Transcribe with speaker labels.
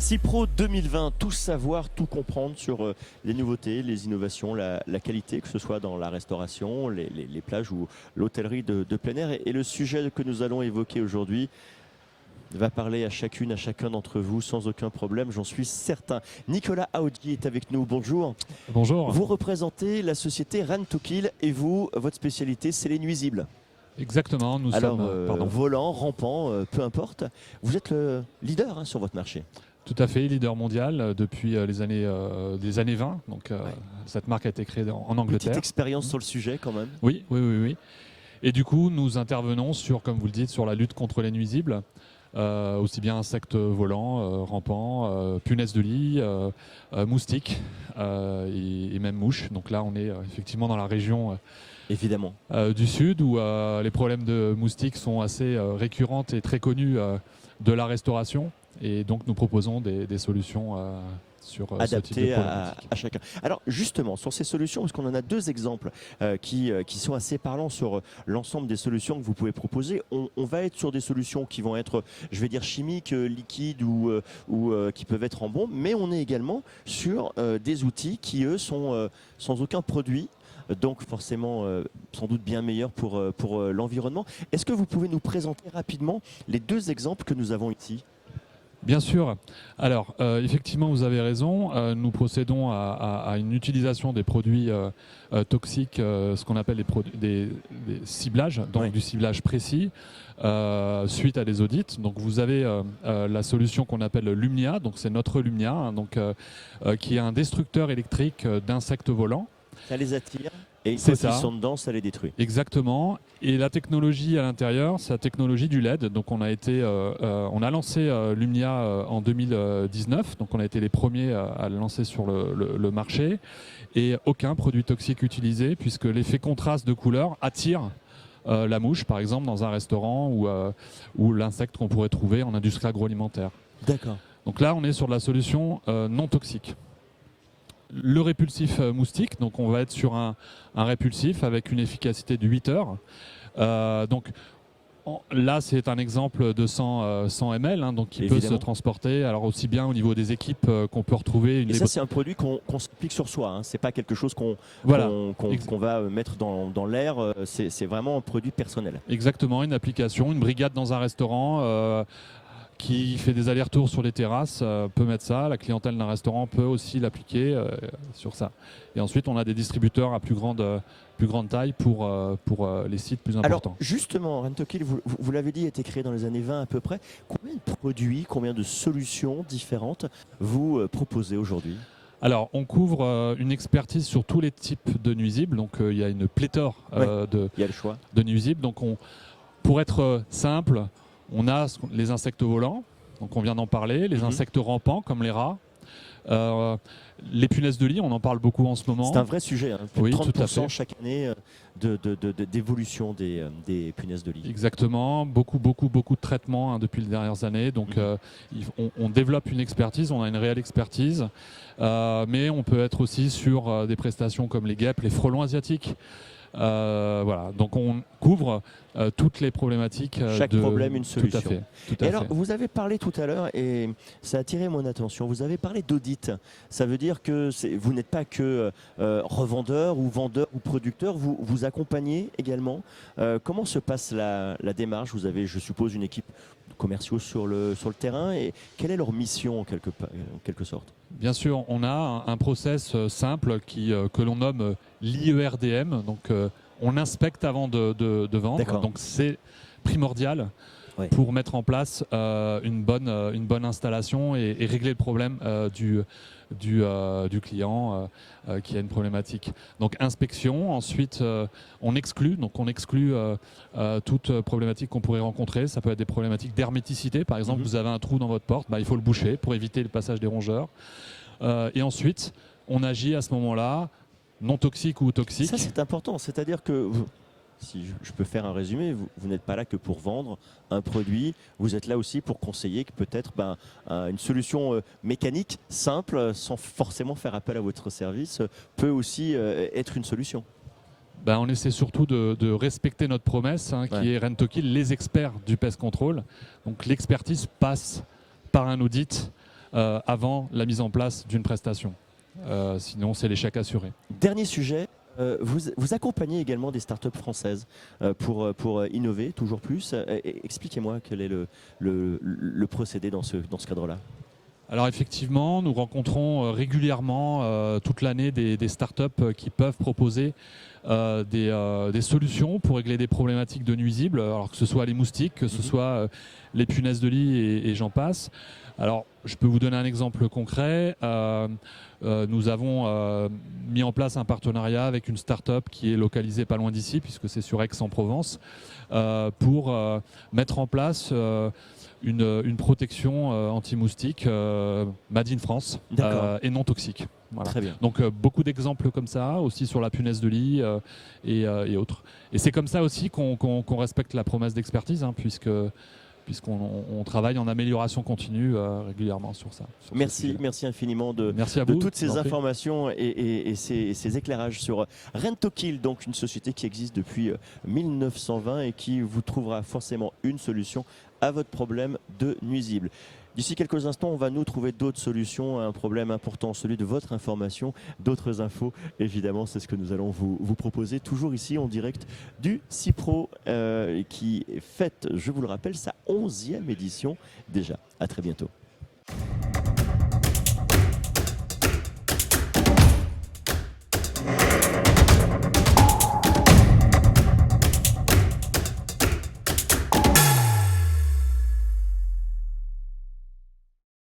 Speaker 1: CIPRO 2020, tout savoir, tout comprendre sur les nouveautés, les innovations, la qualité, que ce soit dans la restauration, les plages ou l'hôtellerie de plein air. Et le sujet que nous allons évoquer aujourd'hui va parler à chacune, à chacun d'entre vous sans aucun problème, j'en suis certain. Nicolas Aoudji est avec nous, bonjour.
Speaker 2: Bonjour.
Speaker 1: Vous représentez la société Rentokil et vous, votre spécialité, c'est les nuisibles.
Speaker 2: Exactement, nous
Speaker 1: Alors,
Speaker 2: sommes
Speaker 1: volant, rampant, peu importe, vous êtes le leader sur votre marché.
Speaker 2: tout à fait leader mondial depuis les années 20. Donc, cette marque a été créée en Angleterre.
Speaker 1: Petite expérience sur le sujet quand même.
Speaker 2: Oui. Et du coup, nous intervenons sur, comme vous le dites, sur la lutte contre les nuisibles, aussi bien insectes volants, rampants, punaises de lit, moustiques et même mouches. Donc là, on est effectivement dans la région
Speaker 1: évidemment
Speaker 2: du sud où les problèmes de moustiques sont assez récurrents et très connus de la restauration. Et donc nous proposons des solutions sur ce type de
Speaker 1: adaptées à chacun. Alors justement, sur ces solutions, parce qu'on en a deux exemples qui sont assez parlants sur l'ensemble des solutions que vous pouvez proposer. On va être sur des solutions qui vont être, je vais dire, chimiques, liquides ou qui peuvent être en bombe, mais on est également sur des outils qui, eux, sont sans aucun produit. Donc forcément sans doute bien meilleur pour l'environnement. Est-ce que vous pouvez nous présenter rapidement les deux exemples que nous avons ici ?
Speaker 2: Bien sûr. Alors, effectivement, vous avez raison. Nous procédons à une utilisation des produits toxiques, ce qu'on appelle des ciblages, donc du ciblage précis, suite à des audits. Donc, vous avez la solution qu'on appelle Lumnia, donc c'est notre Lumnia, hein, donc, qui est un destructeur électrique d'insectes volants.
Speaker 1: Ça les attire et quand ils sont dedans, ça les détruit.
Speaker 2: Exactement. Et la technologie à l'intérieur, c'est la technologie du LED. Donc on a lancé Lumnia en 2019. Donc on a été les premiers à le lancer sur le marché. Et aucun produit toxique utilisé puisque l'effet contraste de couleur attire la mouche, par exemple, dans un restaurant ou l'insecte qu'on pourrait trouver en industrie agroalimentaire.
Speaker 1: D'accord.
Speaker 2: Donc là, on est sur de la solution non toxique. Le répulsif moustique, donc on va être sur un répulsif avec une efficacité de 8 heures. Donc là, c'est un exemple de 100 ml, hein, donc qui peut se transporter. Alors aussi bien au niveau des équipes qu'on peut retrouver.
Speaker 1: Et ça, c'est un produit qu'on s'applique sur soi. Hein. C'est pas quelque chose qu'on va mettre dans l'air. C'est vraiment un produit personnel.
Speaker 2: Exactement, une application, une brigade dans un restaurant. Qui fait des allers-retours sur les terrasses peut mettre ça. La clientèle d'un restaurant peut aussi l'appliquer sur ça. Et ensuite, on a des distributeurs à plus grande taille pour les sites plus importants.
Speaker 1: Alors justement, Rentokil, vous l'avez dit, a été créé dans les années 20 à peu près. Combien de produits, combien de solutions différentes vous proposez aujourd'hui ?
Speaker 2: Alors, on couvre une expertise sur tous les types de nuisibles. Donc, il y a une pléthore de nuisibles. Donc, pour être simple, on a les insectes volants, donc on vient d'en parler, les insectes rampants comme les rats, les punaises de lit, on en parle beaucoup en ce moment.
Speaker 1: C'est un vrai sujet, hein.
Speaker 2: Oui,
Speaker 1: 30%
Speaker 2: tout à fait.
Speaker 1: chaque année d'évolution des punaises de lit.
Speaker 2: Exactement, beaucoup de traitements depuis les dernières années, donc on développe une expertise, on a une réelle expertise, mais on peut être aussi sur des prestations comme les guêpes, les frelons asiatiques. Voilà, donc on couvre toutes les problématiques.
Speaker 1: Chaque problème, une solution.
Speaker 2: Tout à fait.
Speaker 1: Et alors, vous avez parlé tout à l'heure, et ça a attiré mon attention, vous avez parlé d'audit. Ça veut dire que vous n'êtes pas que revendeur ou vendeur ou producteur, vous accompagnez également. Comment se passe la démarche ? Vous avez, je suppose, une équipe de commerciaux sur le terrain, et quelle est leur mission en quelque sorte ?
Speaker 2: Bien sûr, on a un process simple que l'on nomme l'IERDM. Donc, on inspecte avant de vendre. Donc, c'est primordial pour mettre en place une bonne installation et régler le problème du client qui a une problématique. Donc, inspection. Ensuite, on exclut toute problématique qu'on pourrait rencontrer. Ça peut être des problématiques d'herméticité. Par exemple, vous avez un trou dans votre porte, il faut le boucher pour éviter le passage des rongeurs. Et ensuite, on agit à ce moment-là, non toxique ou toxique.
Speaker 1: Ça, c'est important. C'est-à-dire que, si je peux faire un résumé, vous n'êtes pas là que pour vendre un produit. Vous êtes là aussi pour conseiller que peut-être une solution mécanique, simple, sans forcément faire appel à votre service, peut aussi être une solution.
Speaker 2: On essaie surtout de respecter notre promesse, qui est Rentokil, les experts du pest control. Donc l'expertise passe par un audit avant la mise en place d'une prestation. Sinon, c'est l'échec assuré.
Speaker 1: Dernier sujet. Vous accompagnez également des startups françaises pour innover toujours plus. Expliquez-moi quel est le procédé dans ce cadre-là.
Speaker 2: Alors effectivement, nous rencontrons régulièrement toute l'année des startups qui peuvent proposer des solutions pour régler des problématiques de nuisibles, alors que ce soit les moustiques, que ce soit les punaises de lit et j'en passe. Alors je peux vous donner un exemple concret. Nous avons mis en place un partenariat avec une start-up qui est localisée pas loin d'ici, puisque c'est sur Aix-en-Provence, pour mettre en place une protection anti-moustique made in France et non toxique. Voilà.
Speaker 1: Très bien.
Speaker 2: Donc beaucoup d'exemples comme ça, aussi sur la punaise de lit et autres. Et c'est comme ça aussi qu'on respecte la promesse d'expertise, hein, puisqu'on travaille en amélioration continue régulièrement sur ça.
Speaker 1: Merci infiniment de
Speaker 2: vous,
Speaker 1: toutes ces informations et ces éclairages sur Rentokil, donc une société qui existe depuis 1920 et qui vous trouvera forcément une solution à votre problème de nuisible. D'ici quelques instants, on va nous trouver d'autres solutions à un problème important, celui de votre information, d'autres infos. Évidemment, c'est ce que nous allons vous proposer, toujours ici en direct du CIPRO, qui fête, je vous le rappelle, sa 11e édition déjà. À très bientôt.